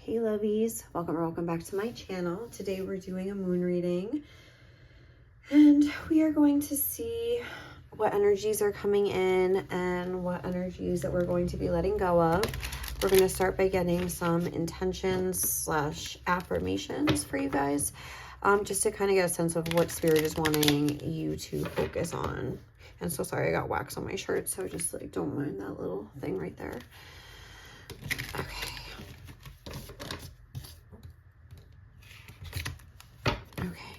Hey Lovies, welcome or welcome back to my channel. Today we're doing a moon reading and we are going to see what energies are coming in and what energies that we're going to be letting go of. We're going to start by getting some intentions / affirmations for you guys, just to kind of get a sense of what spirit is wanting you to focus on. And so sorry, I got wax on my shirt, so just like don't mind that little thing right there. Okay.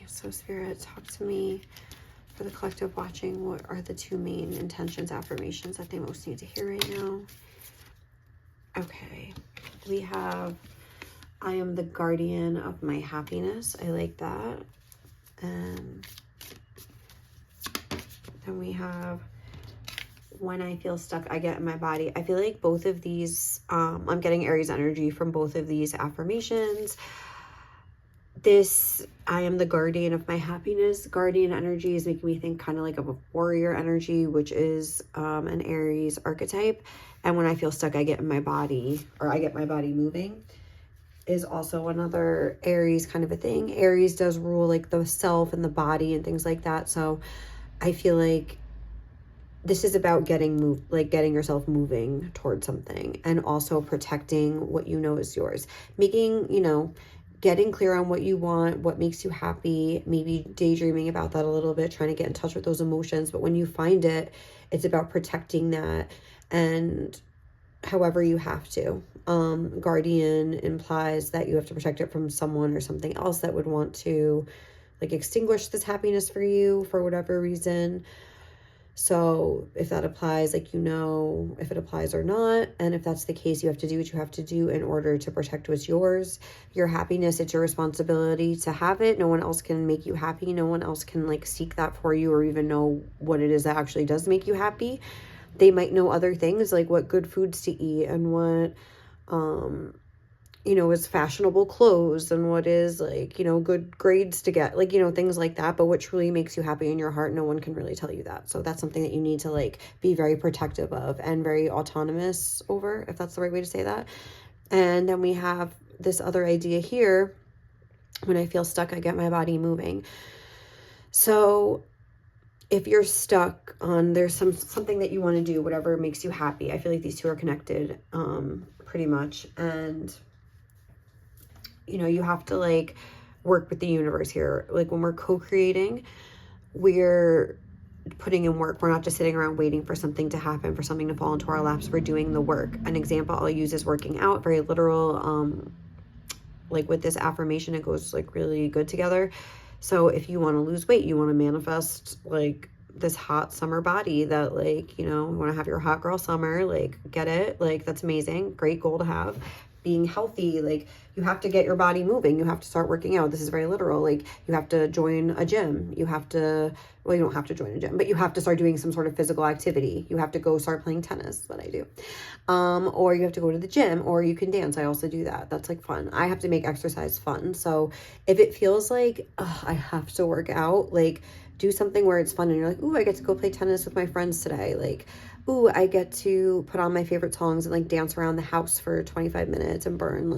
So Spirit, talk to me for the collective watching. What are the two main intentions, affirmations that they most need to hear right now? Okay, we have, I am the guardian of my happiness. I like that. And then we have, when I feel stuck, I get in my body. I feel like both of these, I'm getting Aries energy from both of these affirmations. This, I am the guardian of my happiness. Guardian energy is making me think kind of like of a warrior energy, which is an Aries archetype. And when I feel stuck, I get in my body, or I get my body moving, is also another Aries kind of a thing. Aries does rule like the self and the body and things like that. So I feel like this is about getting yourself moving towards something, and also protecting what you know is yours. Making, getting clear on what you want, what makes you happy, maybe daydreaming about that a little bit, trying to get in touch with those emotions. But when you find it, it's about protecting that, and however you have to. Guardian implies that you have to protect it from someone or something else that would want to like extinguish this happiness for you for whatever reason. So if that applies, if it applies or not. And if that's the case, you have to do what you have to do in order to protect what's yours. Your happiness, it's your responsibility to have it. No one else can make you happy. No one else can like seek that for you or even know what it is that actually does make you happy. They might know other things like what good foods to eat and what, is fashionable clothes and what is good grades to get, things like that. But what truly makes you happy in your heart, no one can really tell you that. So that's something that you need to be very protective of and very autonomous over, if that's the right way to say that. And then we have this other idea here. When I feel stuck, I get my body moving. So if you're stuck on, there's something that you want to do, whatever makes you happy. I feel like these two are connected, pretty much. And you have to work with the universe here. When we're co-creating, we're putting in work. We're not just sitting around waiting for something to happen, for something to fall into our laps. We're doing the work. An example I'll use is working out, very literal. With this affirmation, it goes really good together. So if you want to lose weight, you want to manifest this hot summer body that you want to have your hot girl summer, get it, that's amazing, great goal to have. Being healthy, you have to get your body moving. You have to start working out. This is very literal. You have to join a gym. You have to, well, you don't have to join a gym, but you have to start doing some sort of physical activity. You have to go start playing tennis, what I do. Or you have to go to the gym, or you can dance. I also do that. That's fun. I have to make exercise fun. So if it feels I have to work out, do something where it's fun and you're ooh, I get to go play tennis with my friends today. Ooh, I get to put on my favorite songs and dance around the house for 25 minutes and burn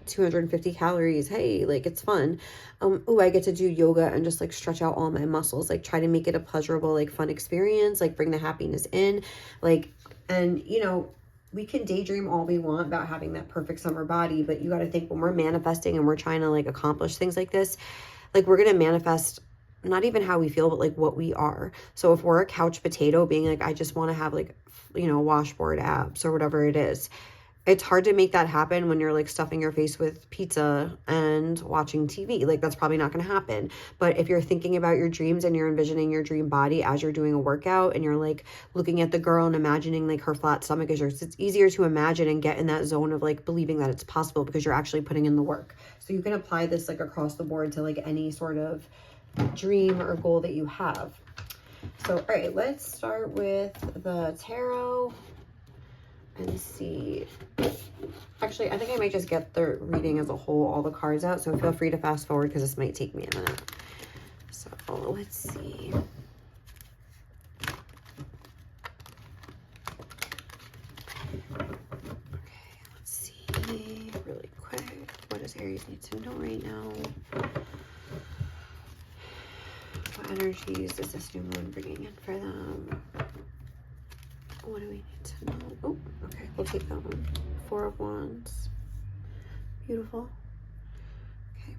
250 calories. Hey, it's fun. Ooh, I get to do yoga and just stretch out all my muscles. Try to make it a pleasurable, fun experience. Bring the happiness in. And we can daydream all we want about having that perfect summer body, but you got to think when we're manifesting and we're trying to accomplish things like this, we're going to manifest not even how we feel, but what we are. So if we're a couch potato being I just want to have washboard abs or whatever it is, it's hard to make that happen when you're stuffing your face with pizza and watching TV. That's probably not going to happen. But if you're thinking about your dreams and you're envisioning your dream body as you're doing a workout and you're looking at the girl and imagining her flat stomach is yours, it's easier to imagine and get in that zone of believing that it's possible because you're actually putting in the work. So you can apply this across the board to any sort of dream or goal that you have. So all right, let's start with the tarot and see. Actually, I think I might just get the reading as a whole, all the cards out, so feel free to fast forward because this might take me a minute. So let's see. Okay, let's see really quick. does Aries need to know right now? What energies is this new moon bringing in for them? What do we need to know? Oh, okay, we'll take that one. 4 of Wands. Beautiful. Okay.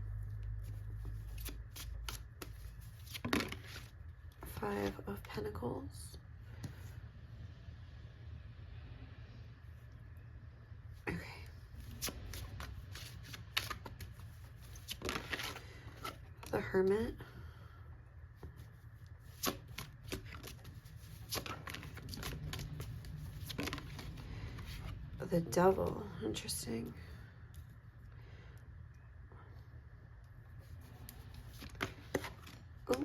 5 of Pentacles. Okay. The Hermit. The Devil. Interesting. Oh.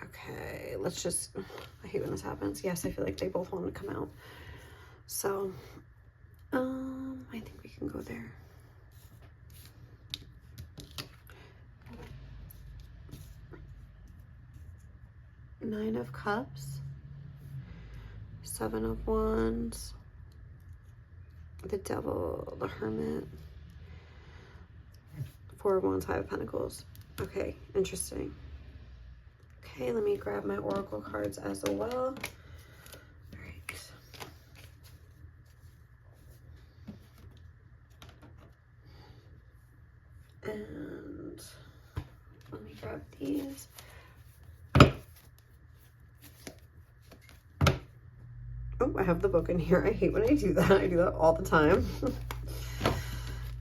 Okay, let's just, I hate when this happens. Yes, I feel like they both want to come out. So, I think we can go there. Nine of Cups. 7 of Wands. The Devil, the Hermit. 4 of Wands, 5 of Pentacles. Okay, interesting. Okay, let me grab my oracle cards as well. All right. And let me grab these. Oh, I have the book in here. I hate when I do that. I do that all the time.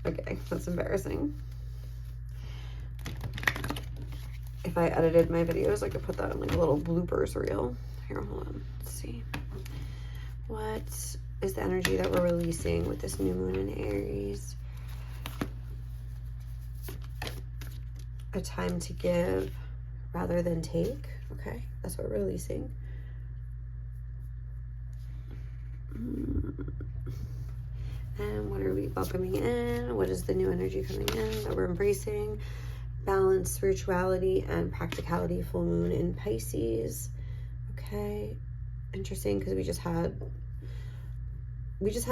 Okay, that's embarrassing. If I edited my videos, I could put that in like a little bloopers reel. Here, hold on. Let's see. What is the energy that we're releasing with this new moon in Aries? A time to give rather than take. Okay, that's what we're releasing. And what are we welcoming in? What is the new energy coming in that we're embracing? Balance, spirituality, and practicality. Full moon in Pisces. Okay, interesting, because we just had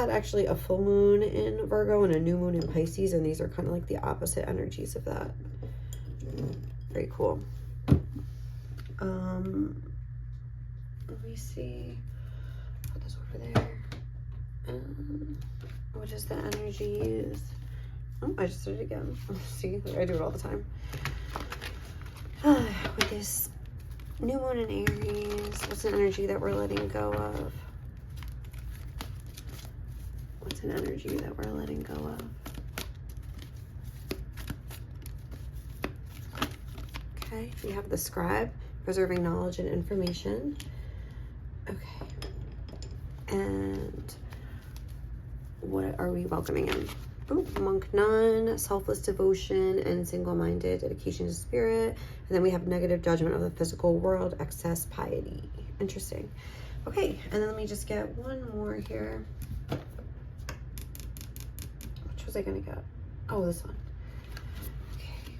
actually a full moon in Virgo and a new moon in Pisces, and these are kind of like the opposite energies of that. Very cool. Let me see. Put this over there. What is the energies? Oh, I just did it again. See, I do it all the time. With this new moon in Aries, what's an energy that we're letting go of? What's an energy that we're letting go of? Okay, we have the Scribe, preserving knowledge and information. Okay. And what are we welcoming in? Oh, Monk Nun, selfless devotion and single-minded dedication to spirit. And then we have negative judgment of the physical world, excess piety. Interesting. Okay, and then let me just get one more here. Which was I gonna get? Oh, this one. Okay.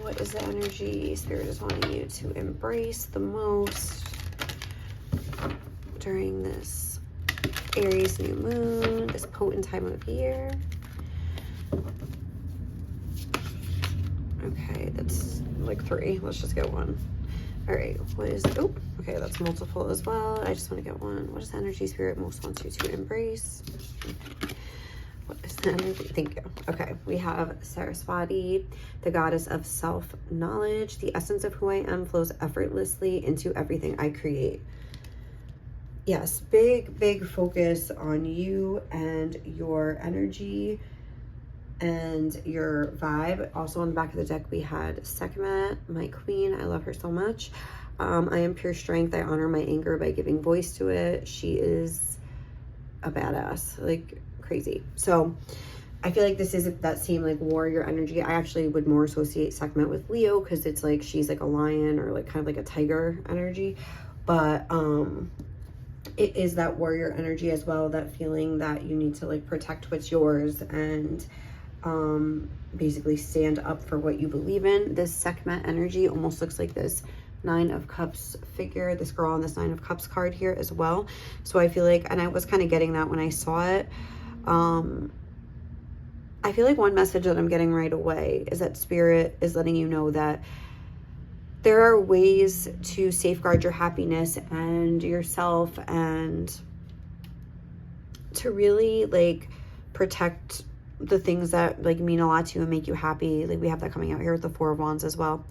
What is the energy Spirit is wanting you to embrace the most during this Aries new moon, this potent time of year? Okay, that's like 3. Let's just get one. All right, what is, oh, okay, that's multiple as well. I just want to get one. What is the energy Spirit most wants you to embrace? What is the energy? Thank you. Okay, we have Saraswati, the goddess of self-knowledge. The essence of who I am flows effortlessly into everything I create. Yes, big focus on you and your energy and your vibe. Also on the back of the deck, we had Sekhmet, my queen. I love her so much. I am pure strength. I honor my anger by giving voice to it. She is a badass, like crazy. So I feel like this is that same like warrior energy. I actually would more associate Sekhmet with Leo because it's like she's like a lion or like kind of like a tiger energy. But it is that warrior energy as well, that feeling that you need to like protect what's yours and basically stand up for what you believe in. This Sekhmet energy almost looks like this 9 of Cups figure, this girl on this 9 of Cups card here as well. So I feel like, and I was kind of getting that when I saw it, I I feel like one message that I'm getting right away is that Spirit is letting you know that there are ways to safeguard your happiness and yourself, and to really like protect the things that like mean a lot to you and make you happy. Like we have that coming out here with the Four of Wands as well.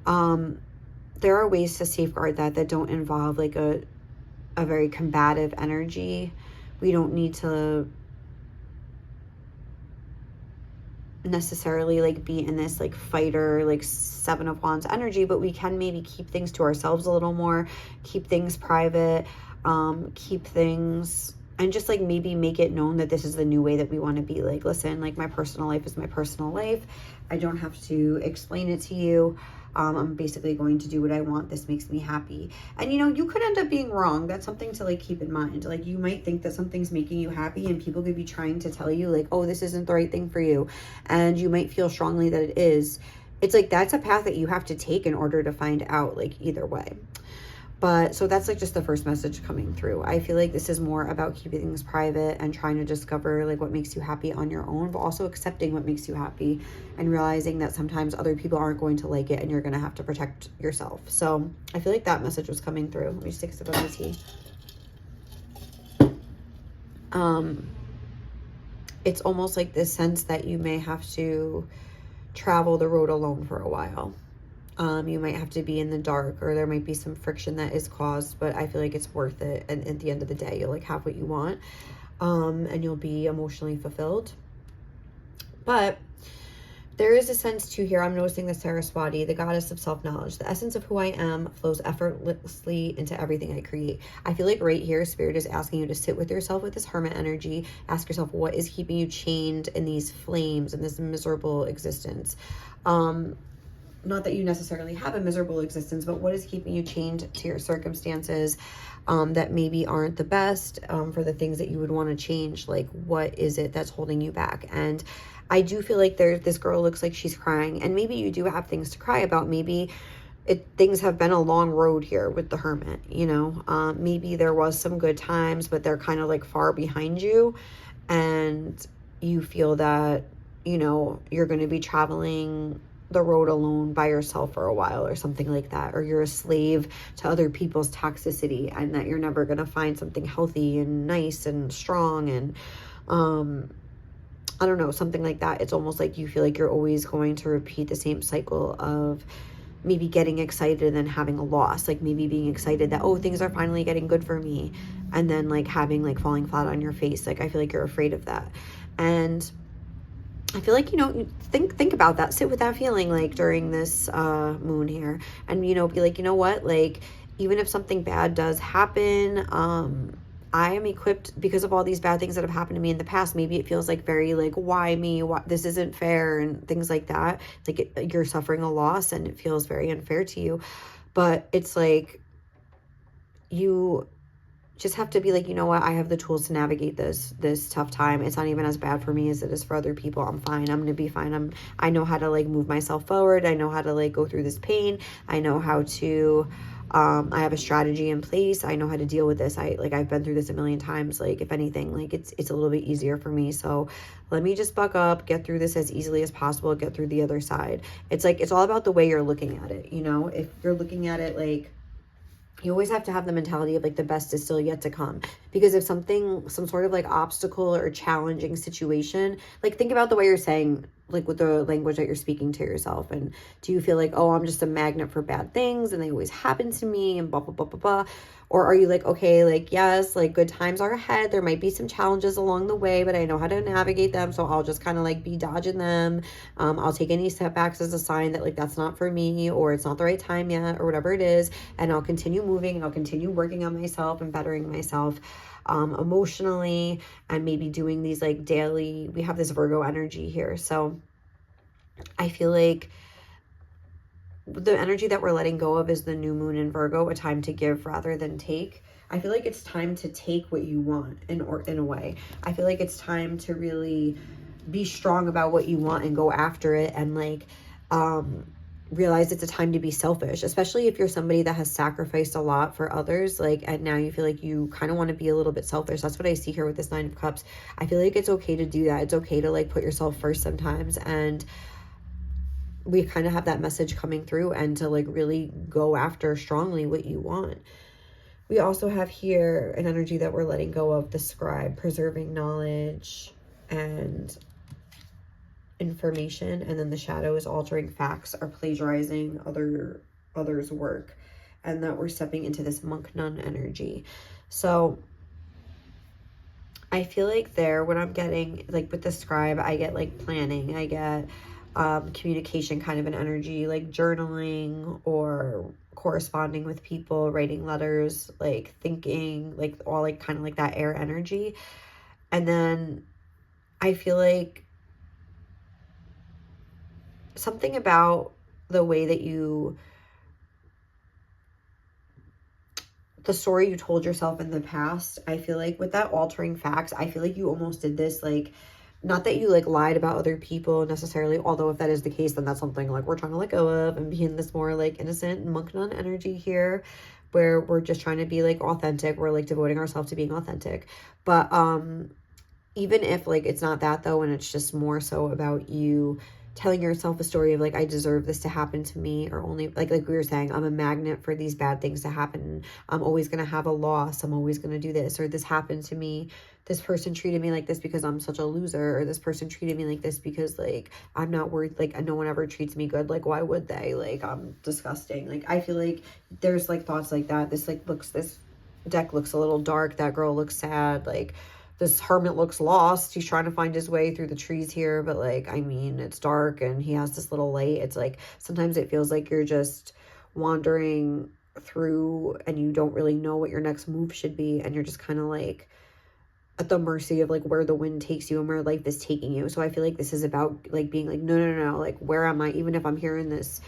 There are ways to safeguard that don't involve like a very combative energy. We don't need to necessarily like be in this like fighter, like Seven of Wands energy, but we can maybe keep things to ourselves a little more, keep things private, keep things, and just like maybe make it known that this is the new way that we want to be. Like, listen, like my personal life is my personal life. I don't have to explain it to you. I'm basically going to do what I want. This makes me happy. And you know, you could end up being wrong. That's something to like keep in mind. Like you might think that something's making you happy and people could be trying to tell you like, oh, this isn't the right thing for you. And you might feel strongly that it is. It's like, that's a path that you have to take in order to find out, like either way. But so that's like just the first message coming through. I feel like this is more about keeping things private and trying to discover like what makes you happy on your own, but also accepting what makes you happy and realizing that sometimes other people aren't going to like it and you're going to have to protect yourself. So I feel like that message was coming through. Let me just take a sip of my tea. It's almost like this sense that you may have to travel the road alone for a while. You might have to be in the dark, or there might be some friction that is caused, but I feel like it's worth it. And at the end of the day, you'll like have what you want, and you'll be emotionally fulfilled. But there is a sense too here. I'm noticing the Saraswati, the goddess of self-knowledge. The essence of who I am flows effortlessly into everything I create. I feel like right here, Spirit is asking you to sit with yourself with this hermit energy. Ask yourself, what is keeping you chained in these flames, in this miserable existence? Not that you necessarily have a miserable existence, but what is keeping you chained to your circumstances that maybe aren't the best, for the things that you would want to change? Like, what is it that's holding you back? And I do feel like this girl looks like she's crying, and maybe you do have things to cry about. Maybe things have been a long road here with the hermit, you know. Maybe there was some good times, but they're kind of like far behind you, and you feel that, you know, you're going to be traveling the road alone by yourself for a while or something like that, or you're a slave to other people's toxicity, and that you're never going to find something healthy and nice and strong, and I don't know, something like that. It's almost like you feel like you're always going to repeat the same cycle of maybe getting excited and then having a loss, like maybe being excited that, oh, things are finally getting good for me, and then like having like falling flat on your face. Like I feel like you're afraid of that. And I feel like, you know, think about that, sit with that feeling like during this moon here, and, you know, be like, you know what, like even if something bad does happen, I am equipped because of all these bad things that have happened to me in the past. Maybe it feels like very like, why me? Why, this isn't fair, and things like that. Like you're suffering a loss and it feels very unfair to you. But it's like you just have to be like, you know what, I have the tools to navigate this tough time. It's not even as bad for me as it is for other people. I'm fine. I'm gonna be fine. I know how to like move myself forward. I know how to like go through this pain. I know how to I have a strategy in place. I know how to deal with this. I've been through this a million times. Like if anything, like it's a little bit easier for me. So let me just buck up, get through this as easily as possible, get through the other side. It's like, it's all about the way you're looking at it. You know, if you're looking at it like, you always have to have the mentality of like the best is still yet to come. Because if some sort of like obstacle or challenging situation, like think about the way you're saying, like with the language that you're speaking to yourself. And do you feel like, oh, I'm just a magnet for bad things and they always happen to me and blah, blah, blah, blah, blah. Or are you like, okay, like, yes, like good times are ahead. There might be some challenges along the way, but I know how to navigate them. So I'll just kind of like be dodging them. I'll take any setbacks as a sign that like, that's not for me, or it's not the right time yet, or whatever it is. And I'll continue moving, and I'll continue working on myself and bettering myself emotionally, and maybe doing these like daily, we have this Virgo energy here. So I feel like the energy that we're letting go of is the new moon in Virgo, a time to give rather than take. I feel like it's time to take what you want in a way. I feel like it's time to really be strong about what you want and go after it, and like realize it's a time to be selfish, especially if you're somebody that has sacrificed a lot for others, like, and now you feel like you kind of want to be a little bit selfish. That's what I see here with this 9 of Cups. I feel like it's okay to do that. It's okay to like put yourself first sometimes, and we kind of have that message coming through, and to like really go after strongly what you want. We also have here an energy that we're letting go of, the Scribe, preserving knowledge and information, and then the Shadow is altering facts or plagiarizing others' work, and that we're stepping into this monk nun energy. So I feel like there, when I'm getting like with the Scribe, I get like planning, I get communication kind of an energy, like journaling or corresponding with people, writing letters, like thinking, like all like kind of like that air energy. And then I feel like something about the way that the story you told yourself in the past, I feel like with that altering facts, I feel like you almost did this, like, not that you like lied about other people necessarily, although if that is the case, then that's something like we're trying to let go of and be in this more like innocent monk nun energy here, where we're just trying to be like authentic. We're like devoting ourselves to being authentic. But even if like it's not that though, and it's just more so about you telling yourself a story of like, I deserve this to happen to me, or only like we were saying, I'm a magnet for these bad things to happen. I'm always going to have a loss. I'm always going to do this, or this happened to me. This person treated me like this because I'm such a loser, or this person treated me like this because like I'm not worth, like no one ever treats me good. Like, why would they? Like, I'm disgusting. Like, I feel like there's like thoughts like that. This deck looks a little dark. That girl looks sad. Like, this hermit looks lost. He's trying to find his way through the trees here, but like, I mean, it's dark and he has this little light. It's like, sometimes it feels like you're just wandering through and you don't really know what your next move should be. And you're just kind of like at the mercy of like where the wind takes you and where life is taking you. So I feel like this is about like being like, no, like, where am I? Even if I'm here in this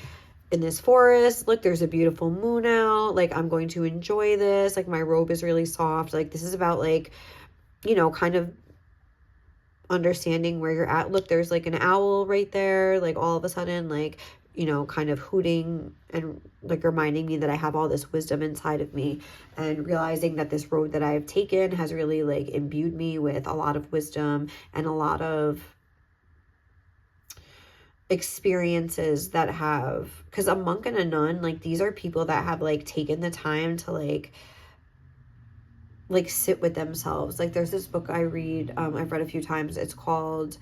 forest, look, there's a beautiful moon out. Like, I'm going to enjoy this. Like, my robe is really soft. Like, this is about like, you know, kind of understanding where you're at. Look, there's like an owl right there, like all of a sudden, like, you know, kind of hooting and like reminding me that I have all this wisdom inside of me, and realizing that this road that I've taken has really like imbued me with a lot of wisdom and a lot of experiences that have, because a monk and a nun, like, these are people that have like taken the time to like sit with themselves. Like, there's this book I read, I've read a few times. It's called,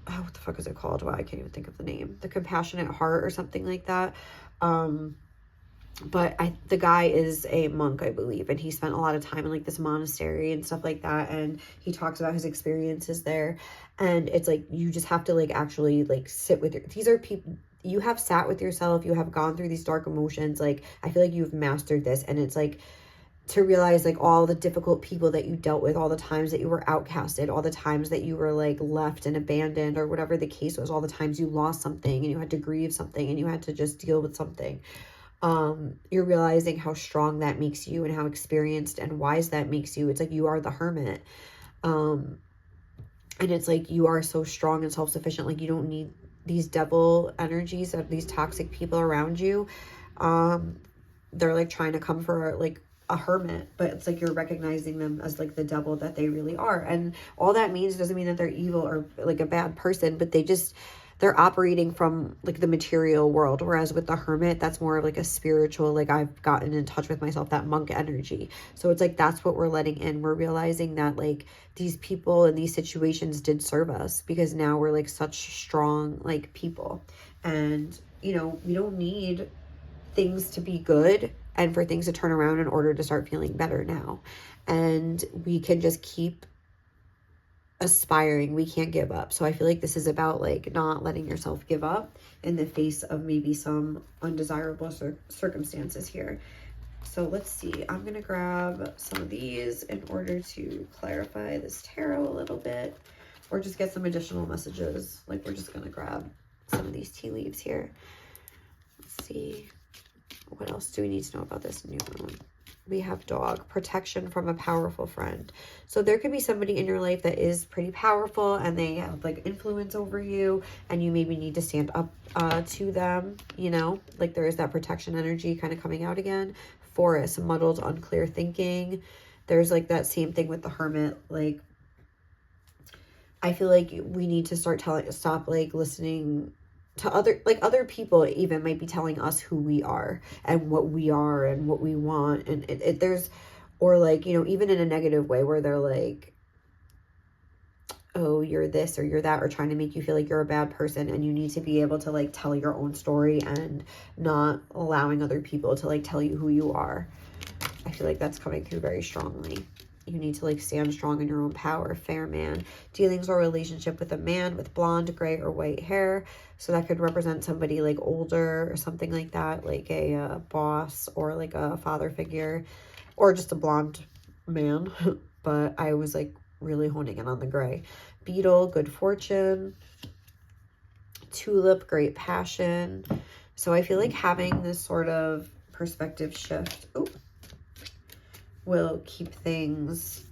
oh, what the fuck is it called? Wow, I can't even think of the name. The Compassionate Heart or something like that. But the guy is a monk, I believe, and he spent a lot of time in like this monastery and stuff like that, and he talks about his experiences there. And it's like, you just have to like actually like sit with these are people, you have sat with yourself, you have gone through these dark emotions. Like, I feel like you've mastered this, and it's like to realize like all the difficult people that you dealt with, all the times that you were outcasted, all the times that you were like left and abandoned, or whatever the case was, all the times you lost something and you had to grieve something and you had to just deal with something. You're realizing how strong that makes you and how experienced and wise that makes you. It's like you are the hermit. And it's like you are so strong and self-sufficient. Like, you don't need these devil energies of these toxic people around you. They're like trying to come for like a hermit, but it's like you're recognizing them as like the devil that they really are. And all that means doesn't mean that they're evil or like a bad person, but they're operating from like the material world. Whereas with the hermit, that's more of like a spiritual, like, I've gotten in touch with myself, that monk energy. So it's like, that's what we're letting in. We're realizing that like these people in these situations did serve us, because now we're like such strong like people. And, you know, we don't need things to be good and for things to turn around in order to start feeling better now. And we can just keep aspiring. We can't give up. So I feel like this is about like not letting yourself give up in the face of maybe some undesirable circumstances here. So let's see. I'm going to grab some of these in order to clarify this tarot a little bit, or just get some additional messages. Like, we're just going to grab some of these tea leaves here. Let's see. What else do we need to know about this new moon? We have dog, protection from a powerful friend. So there could be somebody in your life that is pretty powerful and they have like influence over you, and you maybe need to stand up to them, you know, like there is that protection energy kind of coming out again. Forest, muddled, unclear thinking. There's like that same thing with the Hermit. Like, I feel like we need to stop like listening to other people even might be telling us who we are and what we are and what we want. And there's, or like, you know, even in a negative way where they're like, oh, you're this or you're that, or trying to make you feel like you're a bad person, and you need to be able to like tell your own story and not allowing other people to like tell you who you are. I feel like that's coming through very strongly. You need to like stand strong in your own power. Fair man. Dealings or relationship with a man with blonde, gray, or white hair. So that could represent somebody like older or something like that, like a boss or like a father figure, or just a blonde man. But I was like really honing in on the gray. Beetle, good fortune. Tulip, great passion. So I feel like having this sort of perspective shift will keep things,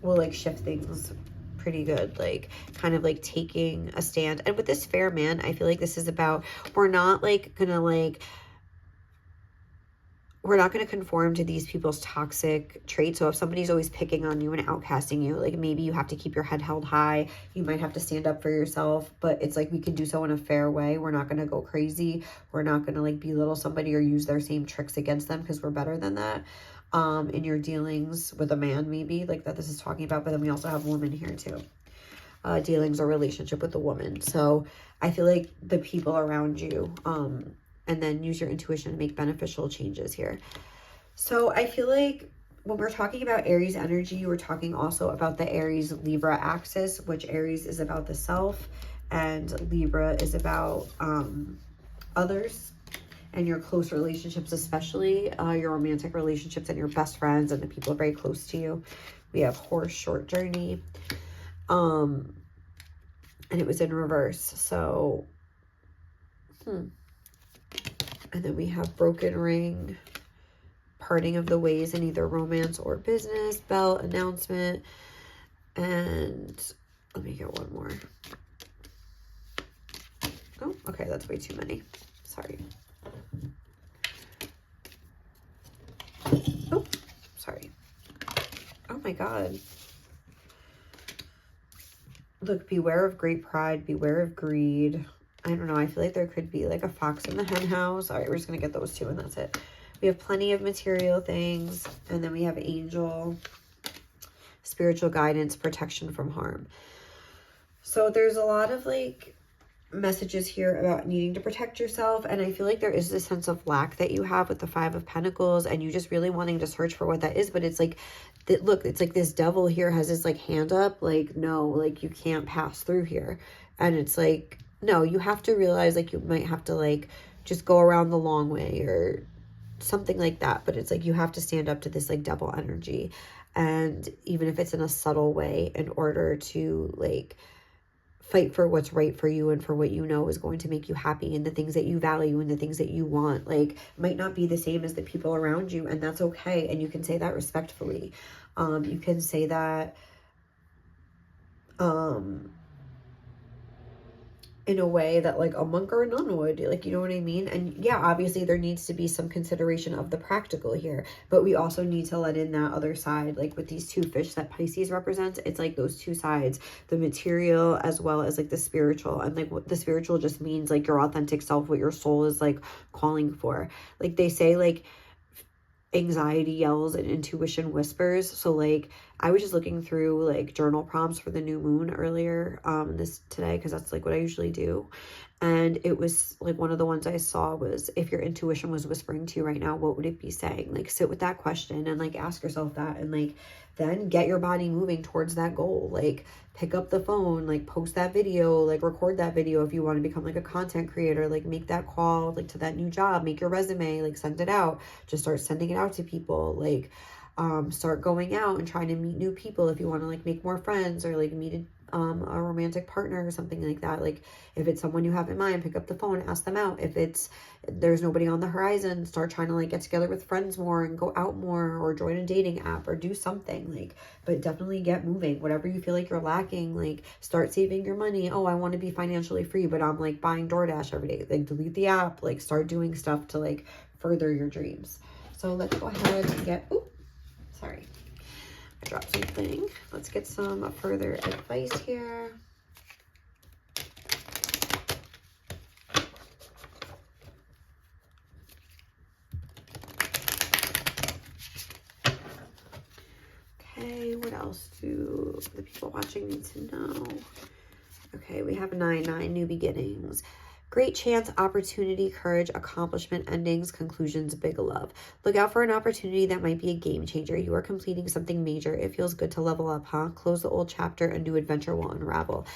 will like shift things pretty good, like kind of like taking a stand. And with this fair man, I feel like this is about, we're not gonna conform to these people's toxic traits. So if somebody's always picking on you and outcasting you, like maybe you have to keep your head held high. You might have to stand up for yourself, but it's like we can do so in a fair way. We're not going to go crazy. We're not going to like belittle somebody or use their same tricks against them because we're better than that. In your dealings with a man, maybe like that this is talking about, but then we also have women here too. Dealings or relationship with a woman. So I feel like the people around you, and then use your intuition to make beneficial changes here. So I feel like when we're talking about Aries energy, we're talking also about the Aries Libra axis, which Aries is about the self and Libra is about others and your close relationships, especially your romantic relationships and your best friends and the people very close to you. We have horse, short journey, and it was in reverse. So, and then we have broken ring, parting of the ways in either romance or business, belt, announcement, and let me get one more. Oh, okay, that's way too many. Sorry. Oh, sorry. Oh my God. Look, beware of great pride, beware of greed. I don't know. I feel like there could be like a fox in the hen house. All right, we're just going to get those two and that's it. We have plenty of material things. And then we have angel, spiritual guidance, protection from harm. So there's a lot of like messages here about needing to protect yourself. And I feel like there is this sense of lack that you have with the Five of Pentacles and you just really wanting to search for what that is. But it's like, look, it's like this devil here has this like hand up, like, no, like you can't pass through here. And it's like, no, you have to realize like you might have to like just go around the long way or something like that. But it's like you have to stand up to this like devil energy. And even if it's in a subtle way, in order to like fight for what's right for you and for what you know is going to make you happy and the things that you value and the things that you want, like might not be the same as the people around you, and that's okay. And you can say that respectfully. You can say that in a way that like a monk or a nun would, like, you know what I mean? And yeah, obviously there needs to be some consideration of the practical here, but we also need to let in that other side. Like with these two fish that Pisces represents, it's like those two sides, the material as well as like the spiritual. And like what the spiritual just means like your authentic self, what your soul is like calling for. Like they say like anxiety yells and intuition whispers. So like I was just looking through like journal prompts for the new moon earlier today, because that's like what I usually do. And it was like one of the ones I saw was, if your intuition was whispering to you right now, what would it be saying? Like sit with that question and like ask yourself that, and like then get your body moving towards that goal. Like pick up the phone, like post that video, like record that video if you want to become like a content creator, like make that call like to that new job, make your resume, like send it out, just start sending it out to people, like start going out and trying to meet new people if you want to like make more friends, or like meet a romantic partner or something like that. Like if it's someone you have in mind, pick up the phone, ask them out. If there's nobody on the horizon, start trying to like get together with friends more and go out more, or join a dating app or do something. Like, but definitely get moving. Whatever you feel like you're lacking, like start saving your money. Oh, I want to be financially free, but I'm like buying DoorDash every day. Like delete the app, like start doing stuff to like further your dreams. So let's go ahead and get, oh, sorry, I dropped something. Let's get some further advice here. Okay, what else do the people watching need to know? Okay, we have 9-9, new beginnings. Great chance, opportunity, courage, accomplishment, endings, conclusions, big love. Look out for an opportunity that might be a game changer. You are completing something major. It feels good to level up, huh? Close the old chapter, a new adventure will unravel.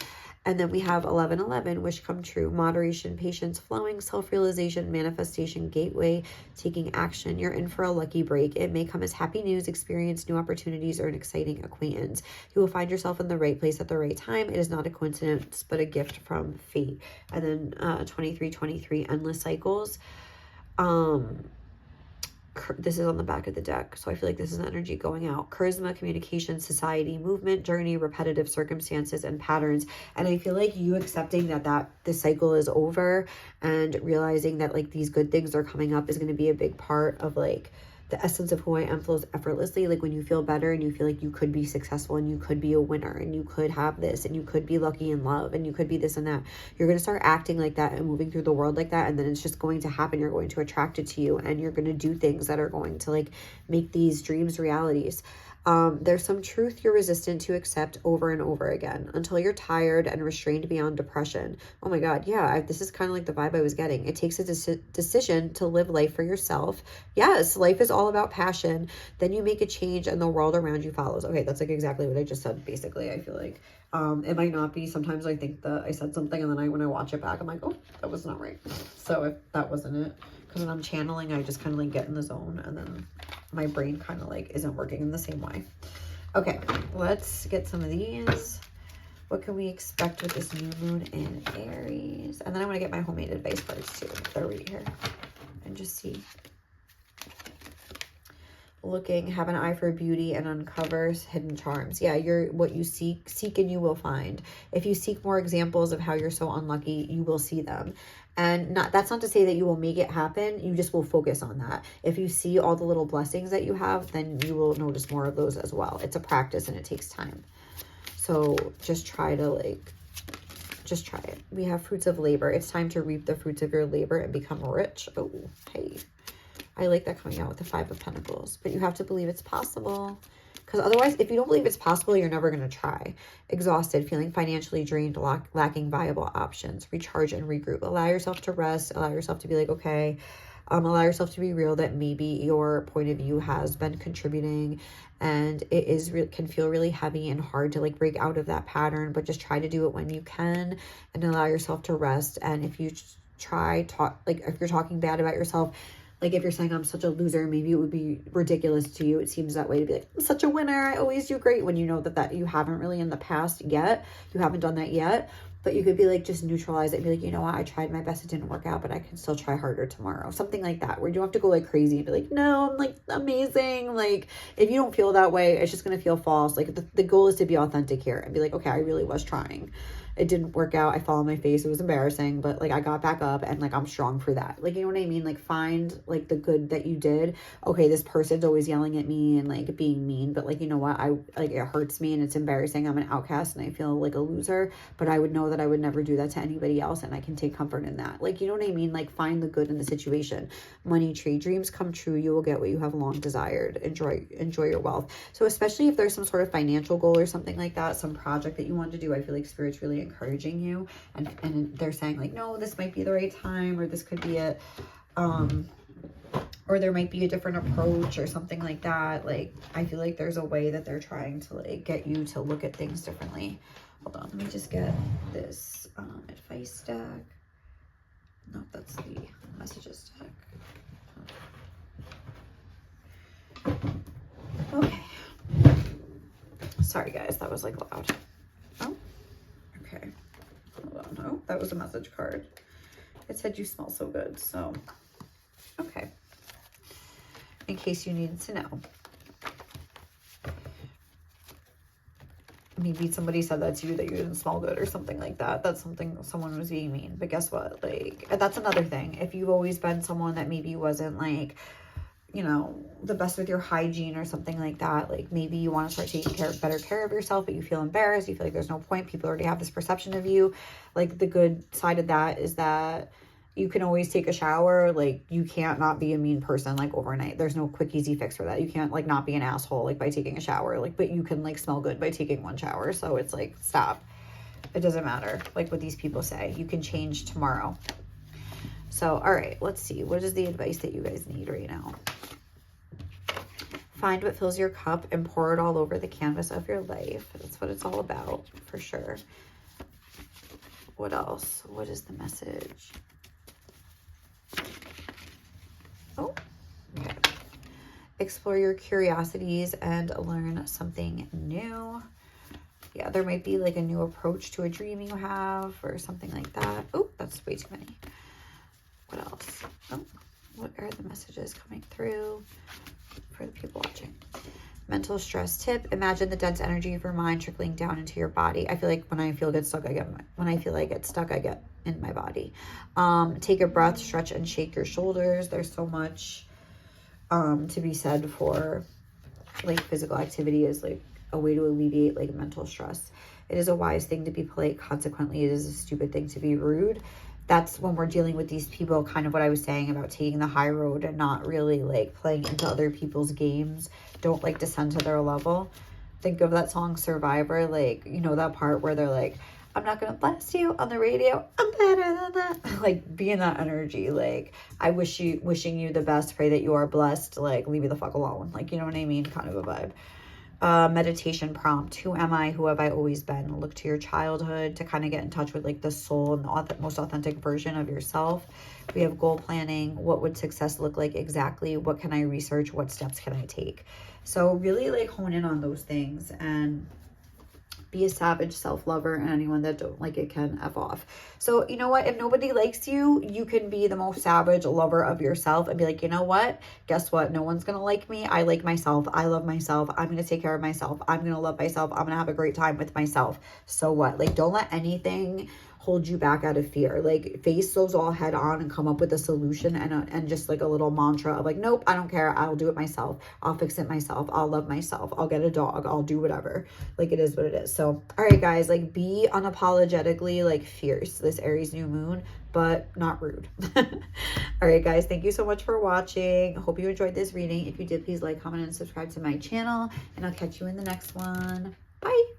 And then we have 11-11, wish come true, moderation, patience, flowing, self-realization, manifestation, gateway, taking action. You're in for a lucky break. It may come as happy news, experience, new opportunities, or an exciting acquaintance. You will find yourself in the right place at the right time. It is not a coincidence, but a gift from fate. And then 23-23, endless cycles. This is on the back of the deck, so I feel like this is energy going out. Charisma, communication, society, movement, journey, repetitive circumstances, and patterns. And I feel like you accepting that this cycle is over and realizing that like these good things are coming up is going to be a big part of like the essence of who I am flows effortlessly. Like when you feel better and you feel like you could be successful and you could be a winner and you could have this and you could be lucky in love and you could be this and that, you're going to start acting like that and moving through the world like that. And then it's just going to happen. You're going to attract it to you and you're going to do things that are going to like make these dreams realities. There's some truth you're resistant to accept over and over again until you're tired and restrained beyond depression. Oh my God. Yeah. This is kind of like the vibe I was getting. It takes a decision to live life for yourself. Yes. Life is all about passion. Then you make a change and the world around you follows. Okay. That's like exactly what I just said. Basically, I feel like, it might not be. Sometimes I think that I said something and then when I watch it back, I'm like, oh, that was not right. So if that wasn't it, because when I'm channeling, I just kind of like get in the zone and then my brain kind of like isn't working in the same way. Okay, let's get some of these. What can we expect with this new moon in Aries? And then I want to get my homemade advice cards too. They're right here. And just see. Looking, have an eye for beauty and uncovers hidden charms. Yeah, you're what you seek and you will find. If you seek more examples of how you're so unlucky, you will see them. And that's not to say that you will make it happen. You just will focus on that. If you see all the little blessings that you have, then you will notice more of those as well. It's a practice and it takes time. So just try to just try it. We have fruits of labor. It's time to reap the fruits of your labor and become rich. Oh, hey. I like that coming out with the 5 of Pentacles. But you have to believe it's possible. Because otherwise, if you don't believe it's possible, you're never going to try. Exhausted, feeling financially drained, lacking viable options. Recharge and regroup. Allow yourself to rest. Allow yourself to be like, okay. Allow yourself to be real that maybe your point of view has been contributing. And it can feel really heavy and hard to like break out of that pattern. But just try to do it when you can. And allow yourself to rest. And if you if you're talking bad about yourself, like if you're saying I'm such a loser, maybe it would be ridiculous to you. It seems that way to be like, I'm such a winner. I always do great, when you know that you haven't really in the past yet. You haven't done that yet. But you could be like, just neutralize it and be like, you know what? I tried my best. It didn't work out, but I can still try harder tomorrow. Something like that, where you don't have to go like crazy and be like, no, I'm like amazing. Like if you don't feel that way, it's just going to feel false. Like the goal is to be authentic here and be like, okay, I really was trying. It didn't work out. I fell on my face. It was embarrassing, but like I got back up and like I'm strong for that. Like, you know what I mean? Like find like the good that you did. Okay, this person's always yelling at me and like being mean, but like, you know what? It hurts me and it's embarrassing. I'm an outcast and I feel like a loser, but I would know that I would never do that to anybody else and I can take comfort in that. Like, you know what I mean? Like find the good in the situation. Money tree, dreams come true. You will get what you have long desired. Enjoy your wealth. So especially if there's some sort of financial goal or something like that, some project that you want to do, I feel like Spirit's really encouraging you and they're saying like, no, this might be the right time, or this could be it, or there might be a different approach or something like that. Like I feel like there's a way that they're trying to like get you to look at things differently. Hold on, let me just get this advice deck. No, that's the messages deck. Okay, sorry guys, that was like loud. Oh, that was a message card. It said you smell so good. So, okay. In case you needed to know. Maybe somebody said that to you, that you didn't smell good or something like that. That's something, someone was being mean. But guess what? Like, that's another thing. If you've always been someone that maybe wasn't like, you know, the best with your hygiene or something like that, like maybe you want to start taking better care of yourself, but you feel embarrassed. You feel like there's no point. People already have this perception of you. Like, the good side of that is that you can always take a shower. Like, you can't not be a mean person, like, overnight. There's no quick, easy fix for that. You can't, like, not be an asshole, like, by taking a shower. Like, but you can, like, smell good by taking one shower. So it's like, stop. It doesn't matter, like, what these people say. You can change tomorrow. So, all right, let's see. What is the advice that you guys need right now? Find what fills your cup and pour it all over the canvas of your life. That's what it's all about, for sure. What else? What is the message? Oh, okay. Explore your curiosities and learn something new. Yeah, there might be like a new approach to a dream you have or something like that. Oh, that's way too many. What else? Oh, what are the messages coming through for the people watching? Mental stress tip. Imagine the dense energy of your mind trickling down into your body. I feel like when I feel get stuck, when I feel I get stuck, I get in my body. Take a breath, stretch and shake your shoulders. There's so much to be said for like physical activity is like a way to alleviate like mental stress. It is a wise thing to be polite. Consequently, it is a stupid thing to be rude. That's when we're dealing with these people, kind of what I was saying about taking the high road and not really like playing into other people's games. Don't like descend to their level. Think of that song Survivor, like, you know, that part where they're like, I'm not gonna blast you on the radio, I'm better than that. Like, be in that energy. Like, wishing you the best, pray that you are blessed, like, leave me the fuck alone. Like, you know what I mean? Kind of a vibe. Meditation prompt. Who am I? Who have I always been? Look to your childhood to kind of get in touch with like the soul and the most authentic version of yourself. We have goal planning. What would success look like exactly? What can I research? What steps can I take? So really like hone in on those things and be a savage self-lover, and anyone that don't like it can F off. So, you know what? If nobody likes you, you can be the most savage lover of yourself and be like, you know what? Guess what? No one's going to like me. I like myself. I love myself. I'm going to take care of myself. I'm going to love myself. I'm going to have a great time with myself. So what? Like, don't let anything hold you back out of fear. Like, face those all head on and come up with a solution and just like a little mantra of like, nope, I don't care. I'll do it myself. I'll fix it myself. I'll love myself. I'll get a dog. I'll do whatever. Like, it is what it is. So, all right, guys, like, be unapologetically like fierce this Aries new moon, but not rude. All right, guys, thank you so much for watching. Hope you enjoyed this reading. If you did, please like, comment, and subscribe to my channel, and I'll catch you in the next one. Bye.